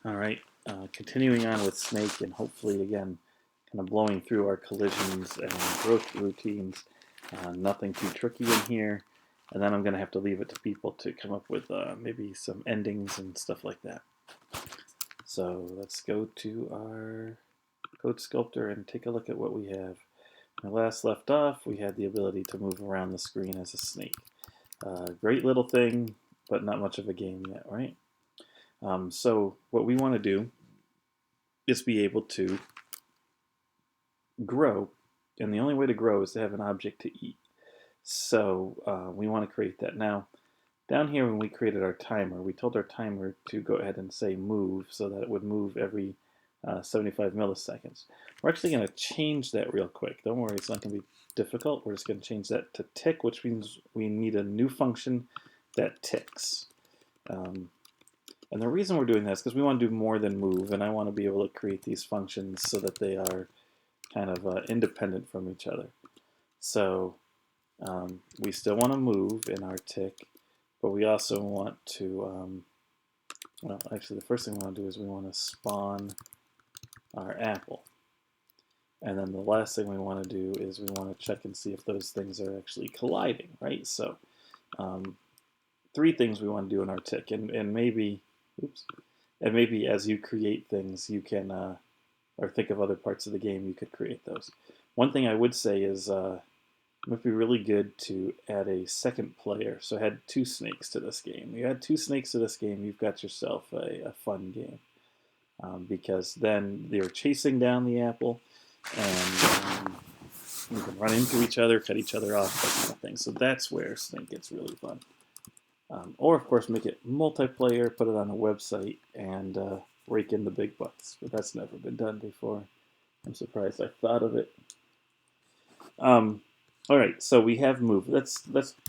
All right, continuing on with Snake and hopefully again kind of blowing through our collisions and growth routines. Nothing too tricky in here. And then I'm going to have to leave it to people to come up with maybe some endings and stuff like that. So let's go to our code sculptor and take a look at what we have. When I last left off, we had the ability to move around the screen as a snake. Great little thing, but not much of a game yet, right? So what we want to do is be able to grow, and the only way to grow is to have an object to eat. So we want to create that. Now, down here when we created our timer, we told our timer to go ahead and say move so that it would move every 75 milliseconds. We're actually going to change that real quick. Don't worry, it's not going to be difficult. We're just going to change that to tick, which means we need a new function that ticks. And the reason we're doing that is because we want to do more than move, and I want to be able to create these functions so that they are kind of independent from each other. So we still want to move in our tick, but we also want to, well, actually the first thing we want to do is we want to spawn our apple. And then the last thing we want to do is we want to check and see if those things are actually colliding, right? So three things we want to do in our tick, and maybe, oops, and maybe as you create things, you can, or think of other parts of the game, you could create those. One thing I would say is it might be really good to add a second player. So add two snakes to this game. You add two snakes to this game, you've got yourself a fun game. Because then they're chasing down the apple, and you can run into each other, cut each other off, that kind of thing. So that's where Snake gets really fun. Or, of course, make it multiplayer, put it on a website, and rake in the big bucks. But that's never been done before. I'm surprised I thought of it. All right, so we have move. Let's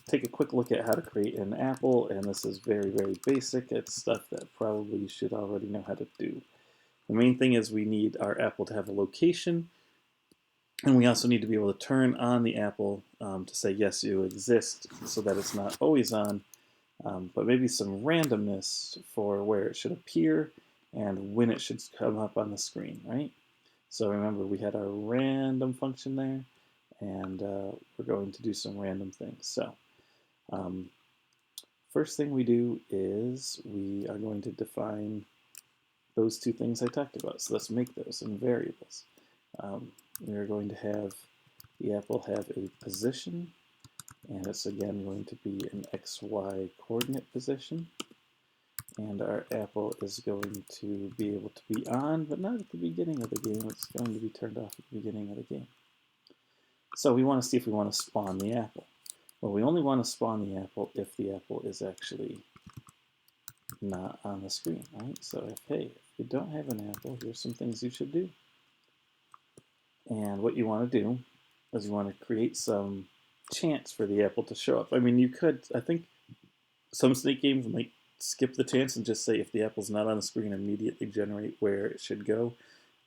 take a quick look at how to create an apple, and this is very, very basic. It's stuff that probably you should already know how to do. The main thing is we need our apple to have a location, and we also need to be able to turn on the apple to say, yes, you exist, so that it's not always on, but maybe some randomness for where it should appear and when it should come up on the screen, right? So remember, we had our random function there, and we're going to do some random things. So first thing we do is we are going to define those two things I talked about. So let's make those in variables. We are going to have the apple have a position, and it's again going to be an XY coordinate position. And our apple is going to be able to be on, but not at the beginning of the game. It's going to be turned off at the beginning of the game. So we want to see if we want to spawn the apple. Well, we only want to spawn the apple if the apple is actually not on the screen, right? So if, hey, if you don't have an apple, here's some things you should do. And what you want to do is you want to create some chance for the apple to show up. I mean, you could, I think some Snake games might skip the chance and just say if the apple's not on the screen, immediately generate where it should go.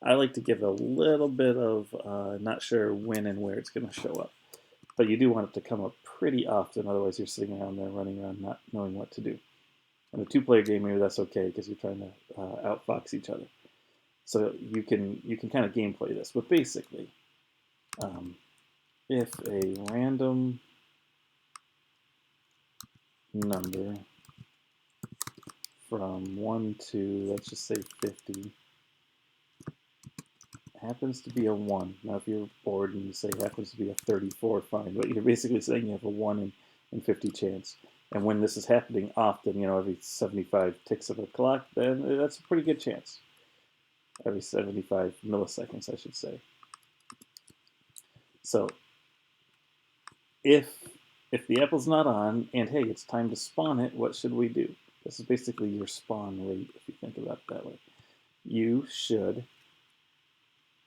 I like to give a little bit of not sure when and where it's going to show up. But you do want it to come up pretty often, otherwise you're sitting around there running around not knowing what to do. In a two-player game, maybe that's okay because you're trying to outfox each other. So you can kind of gameplay this, but basically, if a random number from 1 to, let's just say 50, happens to be a 1. Now if you're bored and you say happens to be a 34, fine, but you're basically saying you have a 1 in 50 chance. And when this is happening often, you know, every 75 ticks of a clock, then that's a pretty good chance. Every 75 milliseconds, I should say. So if the apple's not on, and hey, it's time to spawn it, what should we do? This is basically your spawn rate, if you think about it that way. You should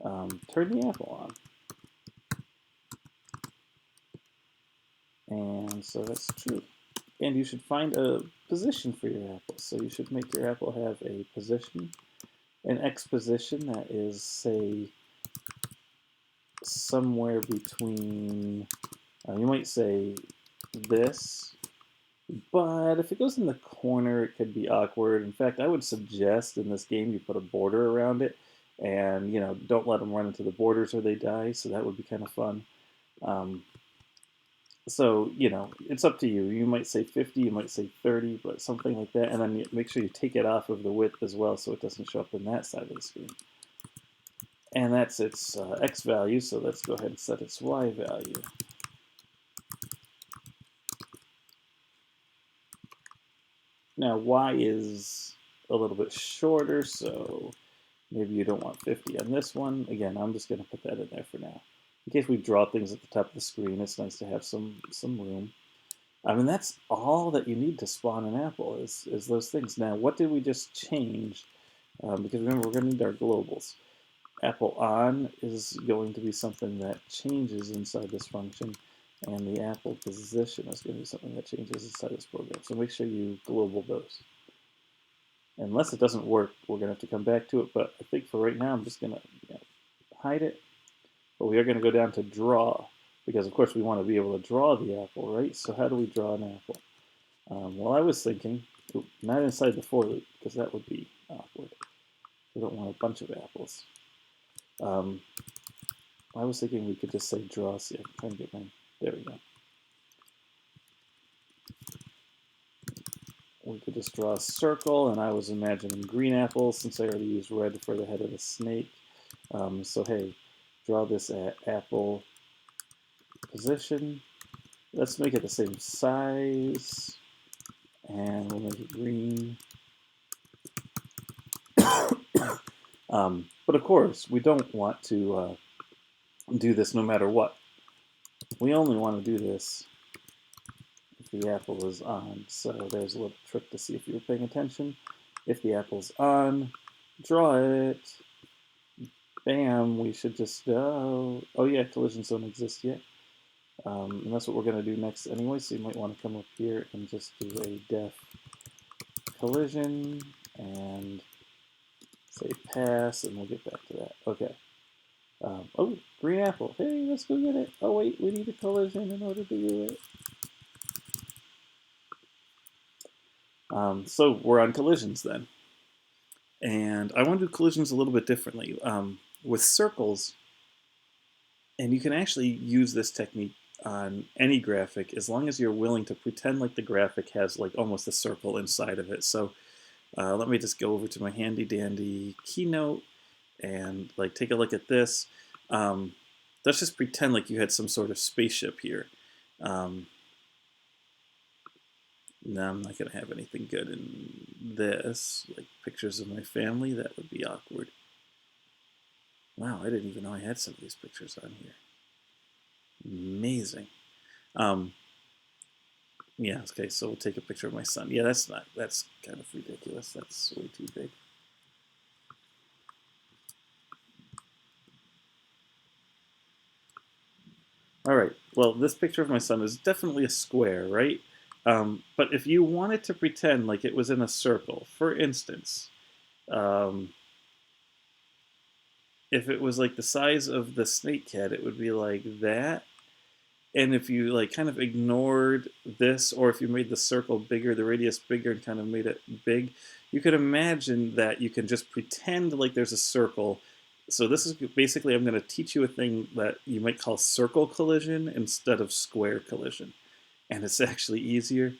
turn the apple on. And so that's true. And you should find a position for your apple. So you should make your apple have a position, an X position that is, say, somewhere between, you might say this But if it goes in the corner, it could be awkward. In fact, I would suggest in this game you put a border around it, and don't let them run into the borders or they die. So that would be kind of fun. Um, so it's up to you. You might say 50, you might say 30, but something like that, and then make sure you take it off of the width as well, so it doesn't show up in that side of the screen. And that's its x value. So let's go ahead and set its y value. Now y is a little bit shorter, so maybe you don't want 50 on this one. Again, I'm just going to put that in there for now. In case we draw things at the top of the screen, it's nice to have some room. I mean, that's all that you need to spawn an apple is those things. Now, what did we just change? Because remember, we're going to need our globals. Apple on is going to be something that changes inside this function, and the apple position is going to be something that changes inside this program. So make sure you global those. Unless it doesn't work, we're going to have to come back to it, but I think for right now, I'm just going to hide it. But we are going to go down to draw, because of course we want to be able to draw the apple, right? So how do we draw an apple? Well, I was thinking, not inside the for loop, because that would be awkward. We don't want a bunch of apples. I was thinking we could just say draw. See, I can try and get mine. There we go. We could just draw a circle, and I was imagining green apples since I already used red for the head of the snake. So hey, draw this at apple position. Let's make it the same size, and we'll make it green. But of course, we don't want to do this no matter what. We only want to do this if the apple is on. So there's a little trick to see if you were paying attention. If the apple's on, draw it. Bam, we should just, oh yeah, collisions don't exist yet. And that's what we're going to do next anyway, so you might want to come up here and just do a def collision and say pass, and we'll get back to that. Okay. Oh, green apple. Hey, let's go get it. Oh wait, we need a collision in order to do it. So we're on collisions then. And I want to do collisions a little bit differently. With circles, and you can actually use this technique on any graphic as long as you're willing to pretend like the graphic has like almost a circle inside of it. So let me just go over to my handy dandy keynote and like take a look at this. Let's just pretend like you had some sort of spaceship here. No, I'm not going to have anything good in this, like pictures of my family. That would be awkward. Wow, I didn't even know I had some of these pictures on here. Amazing. Yeah, okay, so we'll take a picture of my son. Yeah, that's kind of ridiculous. That's way too big. All right, well, this picture of my son is definitely a square, right? But if you wanted to pretend like it was in a circle, for instance, if it was like the size of the snake head, it would be like that. And if you like kind of ignored this, or if you made the circle bigger, the radius bigger, and kind of made it big, you could imagine that you can just pretend like there's a circle. So this is basically, I'm going to teach you a thing that you might call circle collision instead of square collision. And it's actually easier.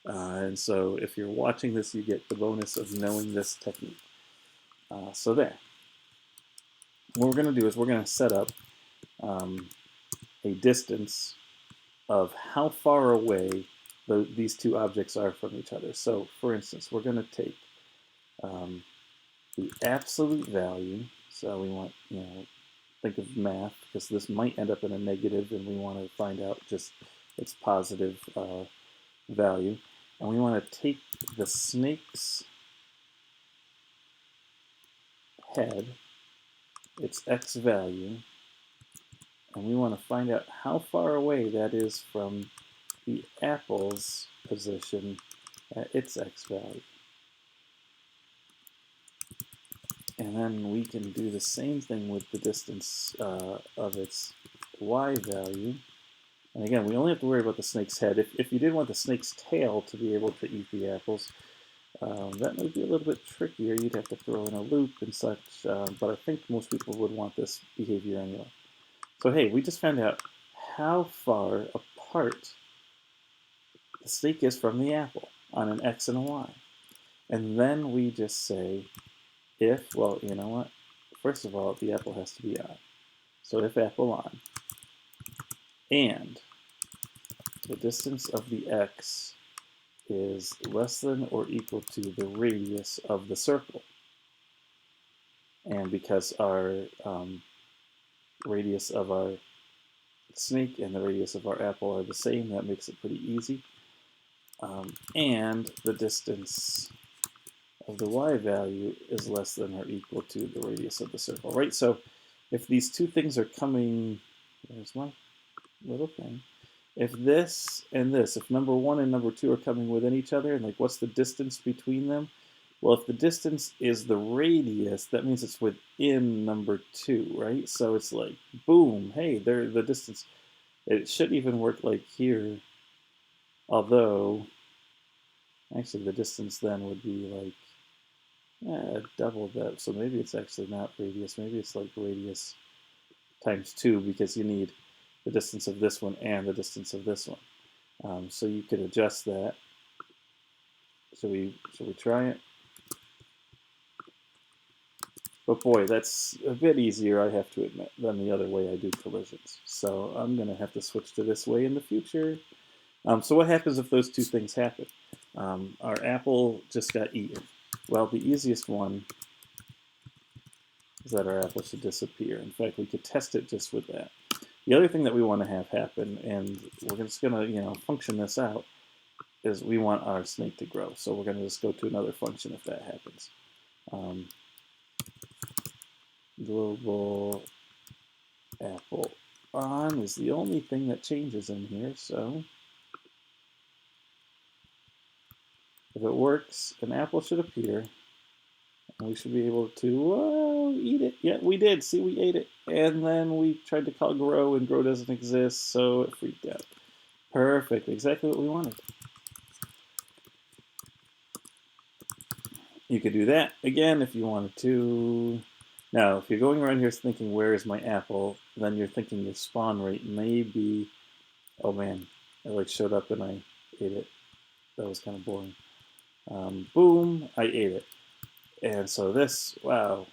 And so if you're watching this, you get the bonus of knowing this technique. So there. What we're going to do is we're going to set up a distance of how far away these two objects are from each other. So for instance, we're going to take the absolute value. So we want, think of math, because this might end up in a negative, and we want to find out just its positive value. And we want to take the snake's head, its x value, and we want to find out how far away that is from the apple's position at its x value. And then we can do the same thing with the distance of its y value. And again, we only have to worry about the snake's head. If you did want the snake's tail to be able to eat the apples, that might be a little bit trickier. You'd have to throw in a loop and such, but I think most people would want this behavior anyway. So hey, we just found out how far apart the snake is from the apple on an X and a Y. And then we just say if, well, you know what? First of all, the apple has to be on. So if apple on, and the distance of the X is less than or equal to the radius of the circle. And because our radius of our snake and the radius of our apple are the same, that makes it pretty easy. And the distance of the y value is less than or equal to the radius of the circle, right? So if these two things are coming, there's my little thing. If this and this, if number 1 and number 2 are coming within each other, and like what's the distance between them? Well, if the distance is the radius, that means it's within number 2, right? So it's like, boom, hey, they're the distance. It should even work like here, although actually the distance then would be like double that. So maybe it's actually not radius. Maybe it's like radius times 2 because you need the distance of this one and the distance of this one. So you could adjust that. Should we try it? But boy, that's a bit easier, I have to admit, than the other way I do collisions. So I'm going to have to switch to this way in the future. So what happens if those two things happen? Our apple just got eaten. Well, the easiest one is that our apple should disappear. In fact, we could test it just with that. The other thing that we want to have happen, and we're just going to function this out, is we want our snake to grow. So we're going to just go to another function if that happens. Global apple on is the only thing that changes in here. So if it works, an apple should appear. And we should be able to eat it. Yeah, we did. See, we ate it. And then we tried to call grow, and grow doesn't exist, so it freaked out. Perfect. Exactly what we wanted. You could do that again if you wanted to. Now, if you're going around here thinking, where is my apple? Then you're thinking your spawn rate may be, oh man, it like showed up and I ate it. That was kind of boring. Boom, I ate it. And so this, wow,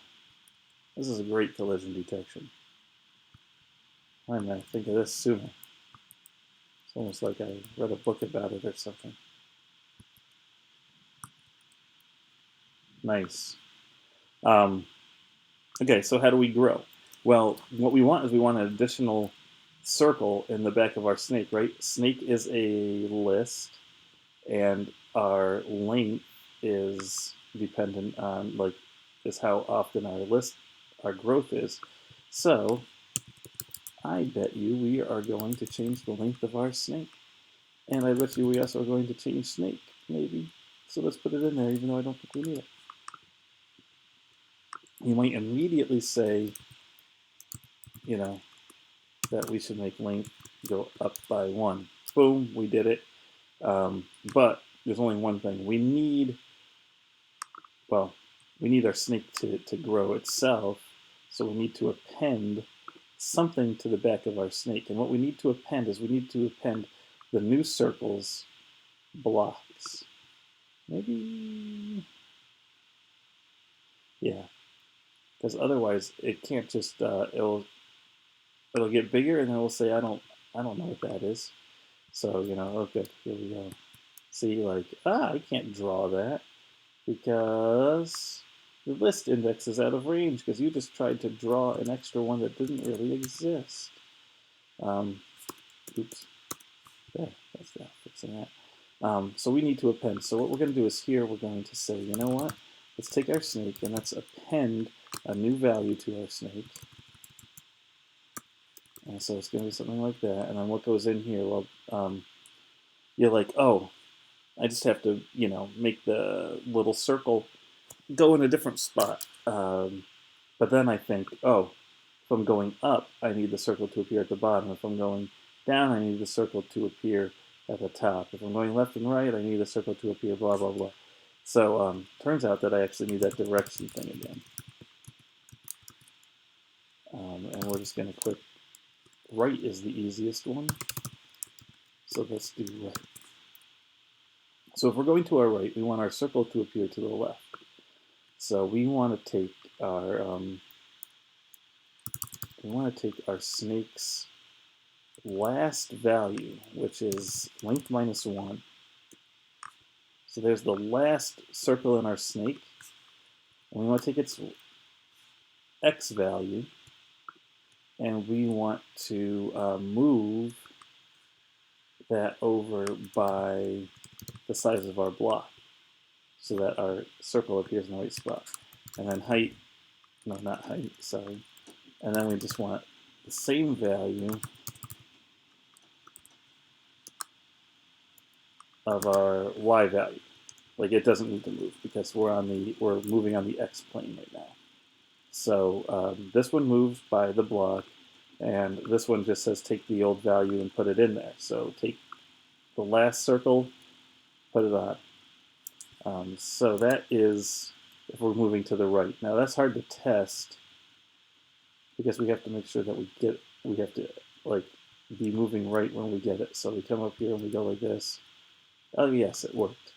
this is a great collision detection. I'm going to think of this sooner. It's almost like I read a book about it or something. Nice. Okay, so how do we grow? Well, what we want is we want an additional circle in the back of our snake, right? Snake is a list, and our length is dependent on, like, is how often our growth is. So I bet you we are going to change the length of our snake. And I bet you we also are going to change snake, maybe. So let's put it in there, even though I don't think we need it. You might immediately say, that we should make length go up by 1. Boom, we did it. But there's only one thing. We need our snake to grow itself, so we need to append something to the back of our snake. And what we need to append is we need to append the new circle's blocks. Maybe, yeah, because otherwise it can't just it'll get bigger and then it'll say I don't know what that is. So okay, here we go. See, like I can't draw that because the list index is out of range because you just tried to draw an extra one that didn't really exist. Oops. There, that's that, fixing that. So we need to append. So what we're going to do is here we're going to say, you know what? Let's take our snake and let's append a new value to our snake. And so it's going to be something like that. And then what goes in here? Well, you're like, oh, I just have to, make the little circle go in a different spot. But then I think, oh, if I'm going up, I need the circle to appear at the bottom. If I'm going down, I need the circle to appear at the top. If I'm going left and right, I need the circle to appear, blah, blah, blah. So turns out that I actually need that direction thing again. And we're just going to click right is the easiest one. So let's do right. So if we're going to our right, we want our circle to appear to the left. So we want to take our snake's last value, which is length minus 1. So there's the last circle in our snake. And we want to take its x value, and we want to move that over by the size of our block so that our circle appears in the right spot. And then height, no, not height, sorry. And then we just want the same value of our y value. Like it doesn't need to move because we're moving on the x plane right now. So this one moves by the block, and this one just says take the old value and put it in there. So take the last circle, put it on. So that is if we're moving to the right. Now that's hard to test because we have to make sure that we have to like be moving right when we get it. So we come up here and we go like this. Oh yes, it worked.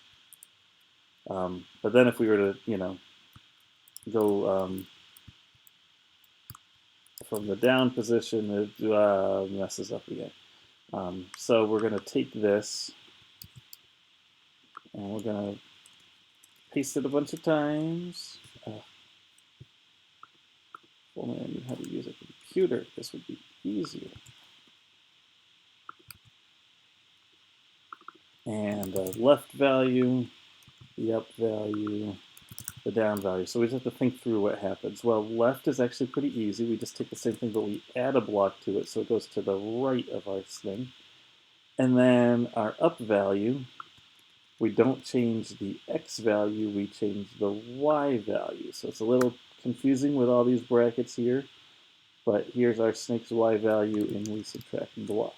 But then if we were to, go from the down position, it messes up again. So we're going to take this and we're going to paste it a bunch of times. If only I knew how to use a computer, this would be easier. And the left value, the up value, the down value. So we just have to think through what happens. Well, left is actually pretty easy. We just take the same thing, but we add a block to it, so it goes to the right of our thing. And then our up value, we don't change the x value, we change the y value. So it's a little confusing with all these brackets here, but here's our snake's y value, and we subtract block.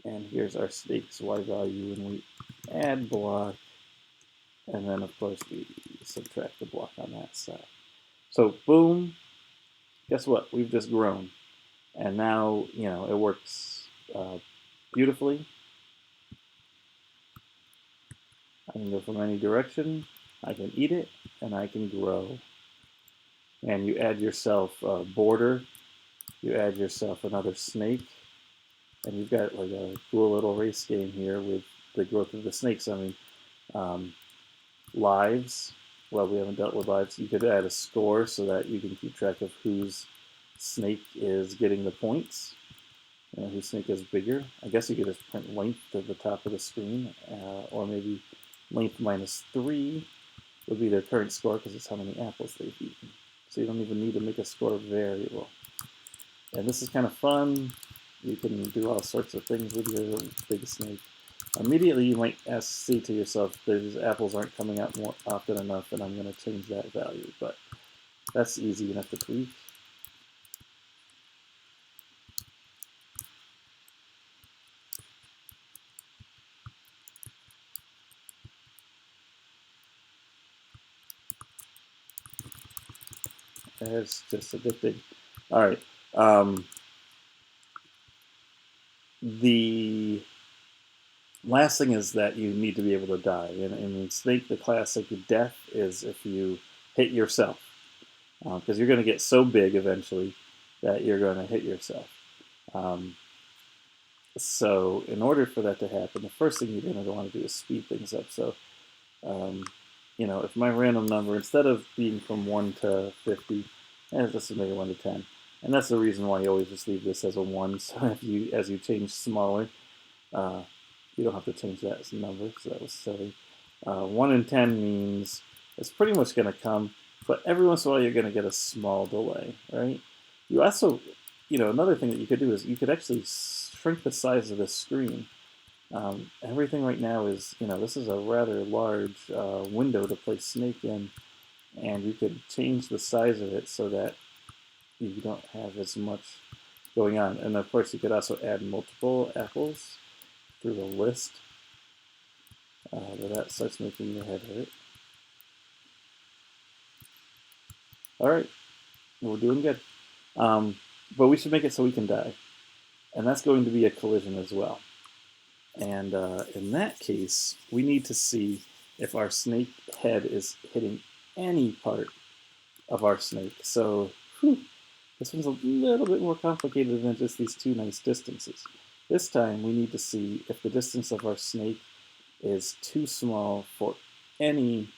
And here's our snake's y value, and we add block. And then, of course, we subtract the block on that side. So, boom, guess what? We've just grown. And now, it works beautifully. I can go from any direction. I can eat it, and I can grow. And you add yourself a border. You add yourself another snake. And you've got like a cool little race game here with the growth of the snakes. I mean, lives. Well, we haven't dealt with lives. You could add a score so that you can keep track of whose snake is getting the points, whose snake is bigger. I guess you could just print length at the top of the screen, or maybe length minus 3 would be their current score because it's how many apples they've eaten. So you don't even need to make a score variable. And this is kind of fun. You can do all sorts of things with your big snake. Immediately you might say to yourself, these apples aren't coming out more often enough and I'm going to change that value, but that's easy enough to tweak. It's just addicting. All right. The last thing is that you need to be able to die. And in Snake, the classic death is if you hit yourself. Because you're going to get so big eventually that you're going to hit yourself. So in order for that to happen, the first thing you're going to want to do is speed things up. So, if my random number, instead of being from 1 to 50, let's just make it 1 to 10. And that's the reason why you always just leave this as a 1. So as you change smaller, you don't have to change that as a number. So that was silly. 1 in 10 means it's pretty much going to come, but every once in a while you're going to get a small delay, right? You also, another thing that you could do is you could actually shrink the size of the screen. Everything right now is, this is a rather large window to play Snake in, and you could change the size of it so that you don't have as much going on. And of course, you could also add multiple apples through the list. But that starts making your head hurt. All right, we're doing good. But we should make it so we can die. And that's going to be a collision as well. And in that case, we need to see if our snake head is hitting any part of our snake. So this one's a little bit more complicated than just these two nice distances. This time we need to see if the distance of our snake is too small for any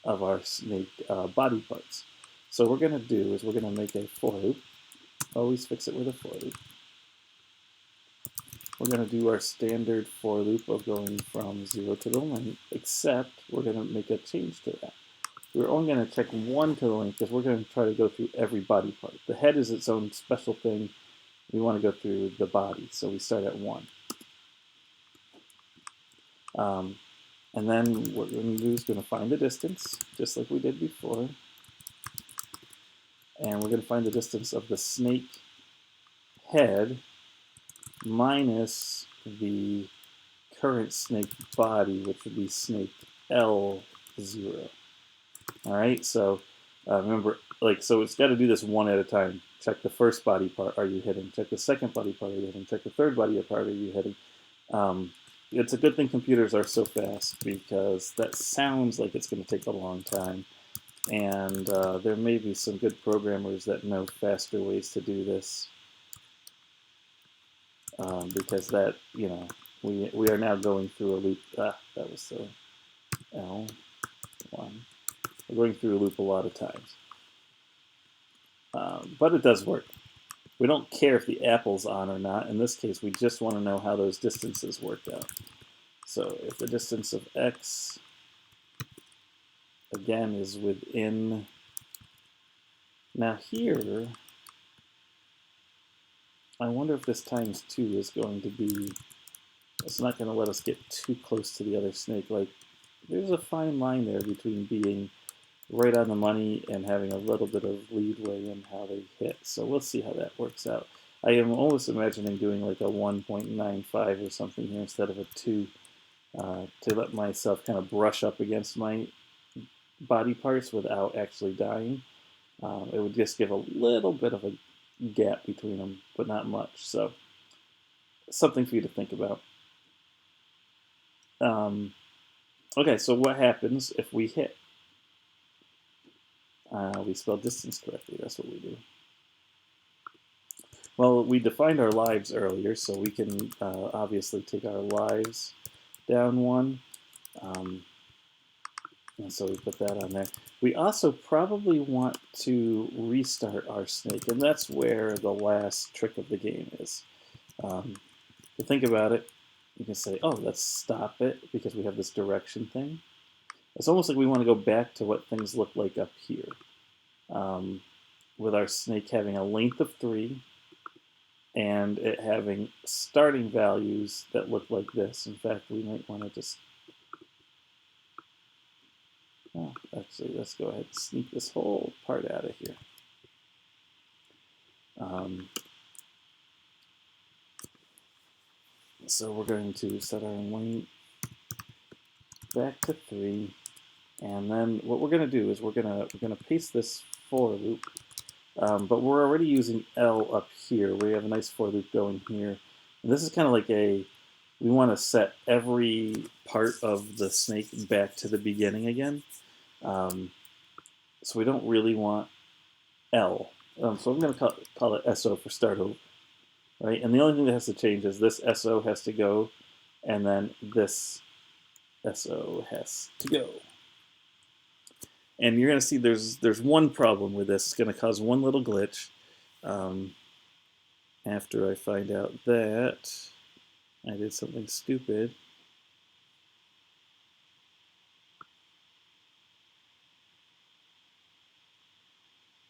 of our snake body parts. So what we're going to do is we're going to make a for loop. Always fix it with a for loop. We're going to do our standard for loop of going from 0 to the length, except we're going to make a change to that. We're only going to check 1 to the length because we're going to try to go through every body part. The head is its own special thing. We want to go through the body, so we start at 1. And then what we're going to do is going to find the distance, just like we did before. And we're going to find the distance of the snake head minus the current snake body, which would be snake L0. All right, so remember, so it's got to do this one at a time. Check the first body part, are you hitting? Check the second body part, are you hitting? Check the third body part, are you hitting? It's a good thing computers are so fast because that sounds like it's going to take a long time. And there may be some good programmers that know faster ways to do this. Because that, we are now going through a loop. That was the L1. We're going through a loop a lot of times. But it does work. We don't care if the apple's on or not. In this case, we just want to know how those distances work out. So if the distance of x, again, is within... Now here, I wonder if this times 2 is going to be... It's not going to let us get too close to the other snake. Like, there's a fine line there between being right on the money and having a little bit of leadway in how they hit. So let's see how that works out. I am almost imagining doing like a 1.95 or something here instead of a 2 to let myself kind of brush up against my body parts without actually dying. It would just give a little bit of a gap between them, but not much. So something for you to think about. Okay, so what happens if we hit? We spell distance correctly. That's what we do. Well, we defined our lives earlier, so we can obviously take our lives down 1. And so we put that on there. We also probably want to restart our snake, and that's where the last trick of the game is. To think about it, you can say, oh, let's stop it because we have this direction thing. It's almost like we want to go back to what things look like up here. With our snake having a length of 3 and it having starting values that look like this. In fact, we might want to just... Oh, actually, let's go ahead and sneak this whole part out of here. So we're going to set our length back to 3, and then what we're going to do is we're going to paste this for loop. But we're already using L up here. We have a nice for loop going here. And this is kind of like we want to set every part of the snake back to the beginning again. So we don't really want L. So I'm going to call it SO for start over. Right? And the only thing that has to change is this SO has to go, and then this SO has to go. And you're going to see there's one problem with this. It's going to cause one little glitch. After I find out that I did something stupid.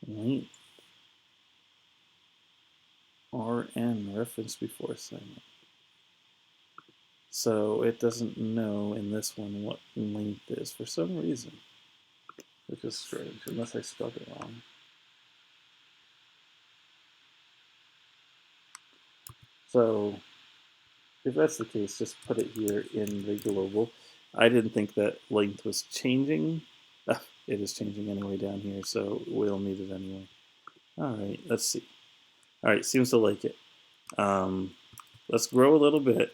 Right. RN, reference before assignment. So it doesn't know in this one what length is for some reason, which is strange, unless I spelled it wrong. So if that's the case, just put it here in the global. I didn't think that length was changing. It is changing anyway down here, so we'll need it anyway. All right, let's see. All right, seems to like it. Let's grow a little bit.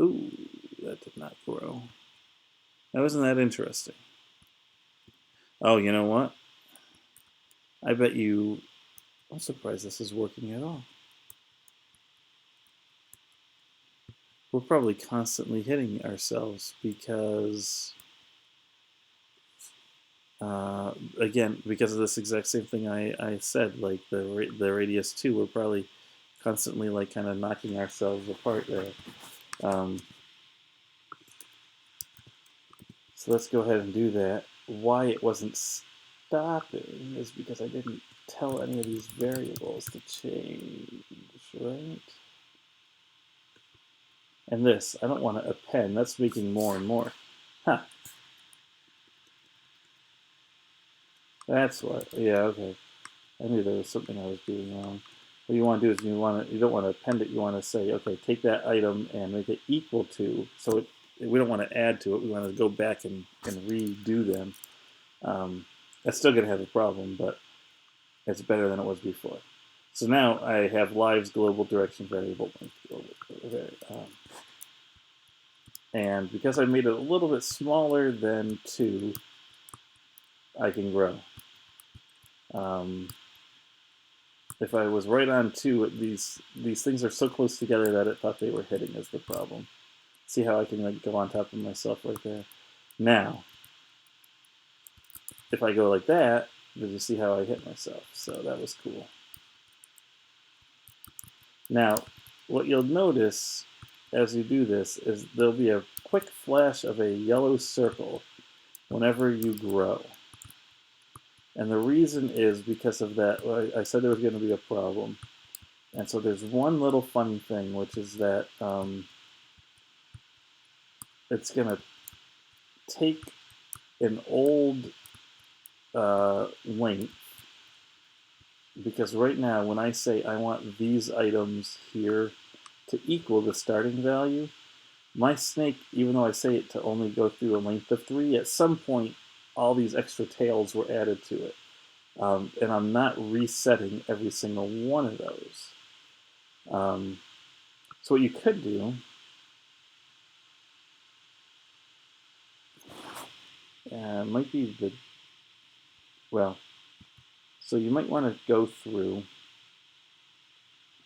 Ooh, that did not grow. That wasn't that interesting. Oh, you know what? I bet you... I'm surprised this is working at all. We're probably constantly hitting ourselves because... again, because of this exact same thing I said, like the radius 2, we're probably constantly like kind of knocking ourselves apart there. So let's go ahead and do that. Why it wasn't stopping is because I didn't tell any of these variables to change, right? And this, I don't want to append. That's making more and more. Huh. That's what. Yeah, okay. I knew there was something I was doing wrong. What you want to do is you don't want to append it. You want to say, okay, take that item and make it equal to. So we don't want to add to it. We want to go back and redo them. That's still going to have a problem, but it's better than it was before. So now I have lives global direction variable length global. And because I made it a little bit smaller than 2, I can grow. If I was right on 2, these things are so close together that it thought they were hitting is the problem. See how I can like go on top of myself right there? Now, if I go like that, did you see how I hit myself? So that was cool. Now, what you'll notice as you do this is there'll be a quick flash of a yellow circle whenever you grow. And the reason is because of that, well, I said there was going to be a problem. And so there's one little funny thing, which is that it's going to take an old length, because right now when I say I want these items here to equal the starting value, my snake, even though I say it to only go through a length of 3, at some point all these extra tails were added to it. And I'm not resetting every single one of those. So what you could do, might be the, well, so you might want to go through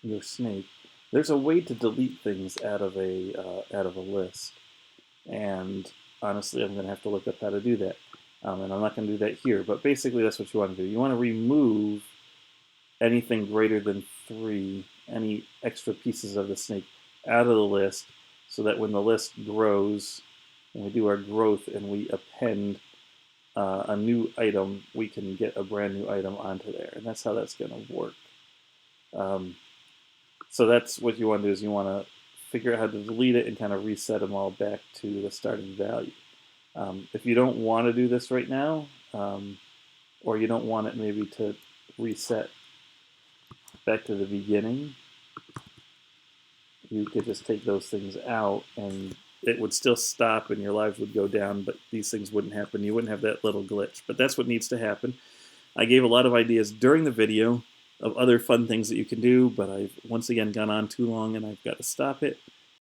your snake. There's a way to delete things out of a list, and honestly, I'm going to have to look up how to do that. And I'm not going to do that here, but basically that's what you want to do. You want to remove anything greater than 3, any extra pieces of the snake out of the list, so that when the list grows, when we do our growth and we append a new item, we can get a brand new item onto there. And that's how that's going to work. So that's what you want to do, is you want to figure out how to delete it and kind of reset them all back to the starting value. If you don't want to do this right now, or you don't want it maybe to reset back to the beginning, you could just take those things out and it would still stop and your lives would go down, but these things wouldn't happen. You wouldn't have that little glitch. But that's what needs to happen. I gave a lot of ideas during the video of other fun things that you can do, but I've once again gone on too long and I've got to stop it.